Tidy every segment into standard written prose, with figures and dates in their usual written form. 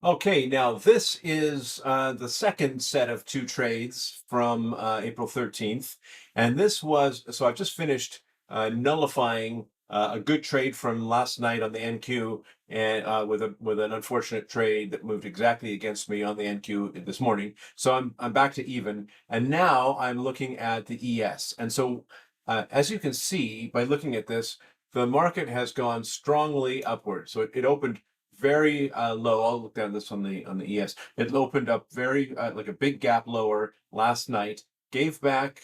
Okay, now this is the second set of two trades from April 13th. And this was, so I've just finished nullifying a good trade from last night on the NQ and with an unfortunate trade that moved exactly against me on the NQ this morning. So I'm back to even. And now I'm looking at the ES. And so as you can see by looking at this, the market has gone strongly upward. So it opened very low. I'll look down this on the ES. It opened up very like a big gap lower last night, gave back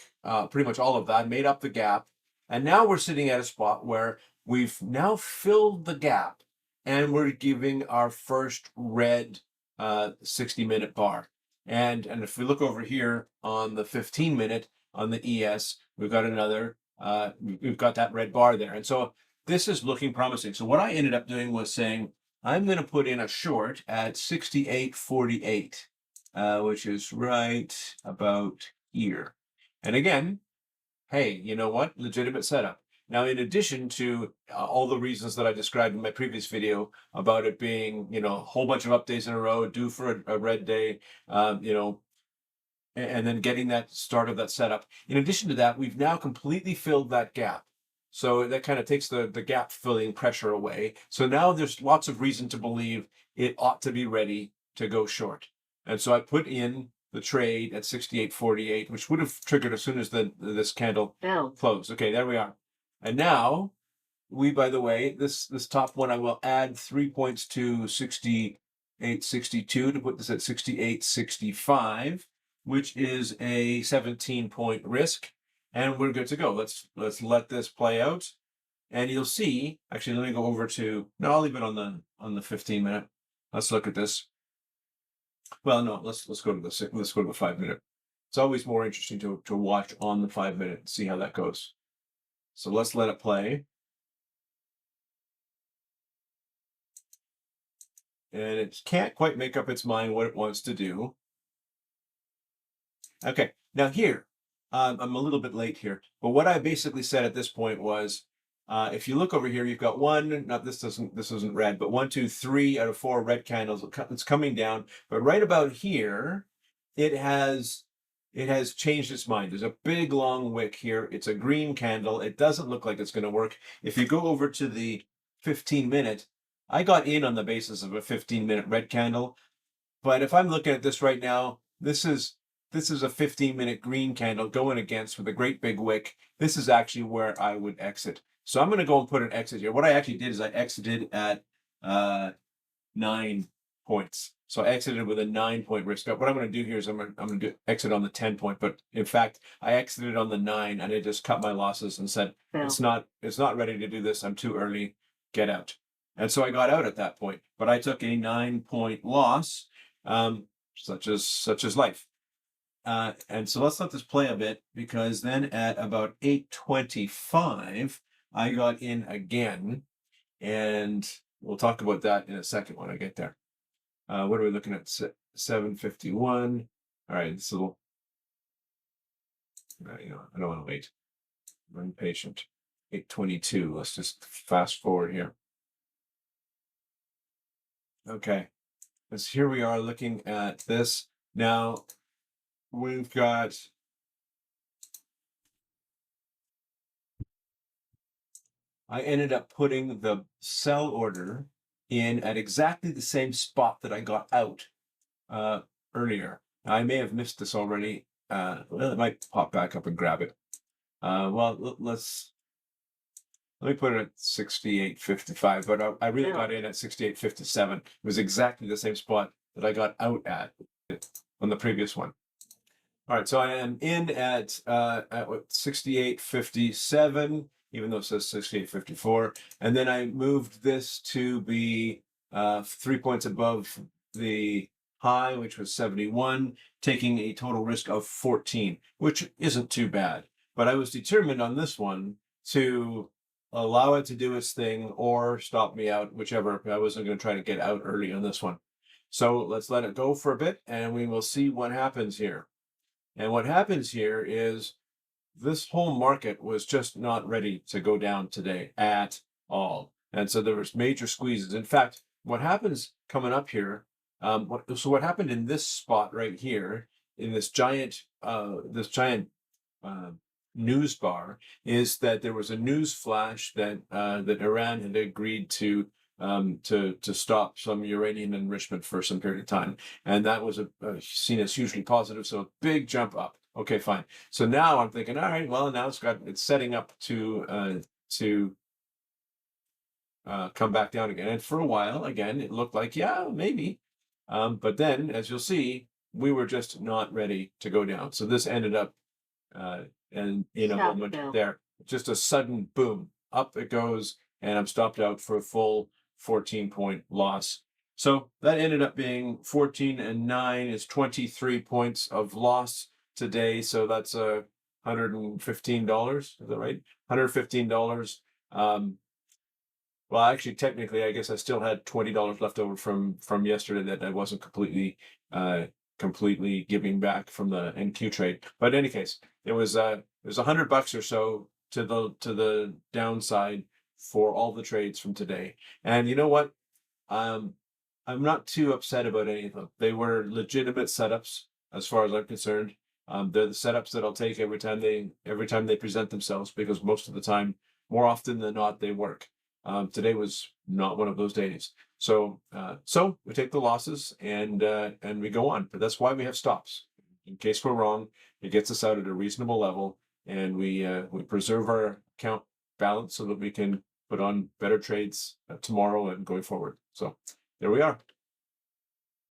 pretty much all of that, made up the gap, and now we're sitting at a spot where we've now filled the gap, and we're giving our first red 60-minute bar. And if we look over here on the 15-minute on the ES, we've got another. We've got that red bar there, and so this is looking promising. So what I ended up doing was saying, I'm going to put in a short at 68.48, which is right about here. And again, hey, you know what? Legitimate setup. Now, in addition to all the reasons that I described in my previous video about it being, a whole bunch of up days in a row, due for a red day, and then getting that start of that setup. In addition to that, we've now completely filled that gap. So that kind of takes the gap filling pressure away. So now there's lots of reason to believe it ought to be ready to go short. And so I put in the trade at 68.48, which would have triggered as soon as this candle closed. Okay, there we are. And now by the way, this top one, I will add 3 points to 68.62 to put this at 68.65, which is a 17-point risk. And we're good to go. Let's let this play out, and you'll see. Actually, let me go over to. No, I'll leave it on the 15-minute. Let's look at this. Well, no, let's go to the 5-minute. It's always more interesting to watch on the 5-minute and see how that goes. So let's let it play, and it can't quite make up its mind what it wants to do. Okay, now here. I'm a little bit late here, but what I basically said at this point was, if you look over here, you've got this isn't red, but 1, 2, 3 out of 4 red candles. It's coming down, but right about here, it has changed its mind. There's a big long wick here. It's a green candle. It doesn't look like it's going to work. If you go over to the 15-minute, I got in on the basis of a 15-minute red candle, but if I'm looking at this right now, this is a 15-minute green candle going against with a great big wick. This is actually where I would exit. So I'm going to go and put an exit here. What I actually did is I exited at 9 points. So I exited with a 9-point risk. What I'm going to do here is I'm going to exit on the 10-point. But in fact, I exited on the 9, and I just cut my losses and said, it's not ready to do this. I'm too early. Get out. And so I got out at that point. But I took a 9-point loss, such as life. And so let's let this play a bit, because then at about 8:25, I got in again, and we'll talk about that in a second when I get there. What are we looking at? 7:51. All right, this little. I don't want to wait. I'm impatient. 8:22. Let's just fast forward here. Okay, so here we are looking at this now. We've got I ended up putting the sell order in at exactly the same spot that I got out earlier. Now, I may have missed this already. Well, it might pop back up and grab it. Well, let me put it at 68.55, but I really got in at 68.57. It was exactly the same spot that I got out at on the previous one. All right, so I am in at 68.57, even though it says 68.54, and then I moved this to be 3 points above the high, which was 71, taking a total risk of 14, which isn't too bad. But I was determined on this one to allow it to do its thing or stop me out, whichever. I wasn't going to try to get out early on this one. So let's let it go for a bit, and we will see what happens here. And what happens here is this whole market was just not ready to go down today at all. And so there was major squeezes. In fact, what happens coming up here, What happened in this spot right here, in this giant uh, news bar, is that there was a news flash that that Iran had agreed to stop some uranium enrichment for some period of time, and that was seen as hugely positive. So a big jump up. Okay, fine. So now I'm thinking, all right, well, now it's setting up to come back down again. And for a while, again, it looked like, yeah, maybe. But then, as you'll see, we were just not ready to go down. So this ended up, and in a Stop moment now. there, just a sudden boom, up it goes, and I'm stopped out for a full 14-point loss. So that ended up being 14 and 9 is 23 points of loss today. So that's $115. Is that right? $115. Well, actually, technically, I guess I still had $20 left over from yesterday that I wasn't completely giving back from the NQ trade. But in any case, it was $100 or so to the downside for all the trades from today. And you know what? Um, I'm not too upset about any of them. They were legitimate setups as far as I'm concerned. They're the setups that I'll take every time they present themselves, because most of the time, more often than not, they work. Today was not one of those days. So we take the losses and we go on. But that's why we have stops. In case we're wrong, it gets us out at a reasonable level, and we preserve our account balance so that we can put on better trades tomorrow and going forward. So there we are.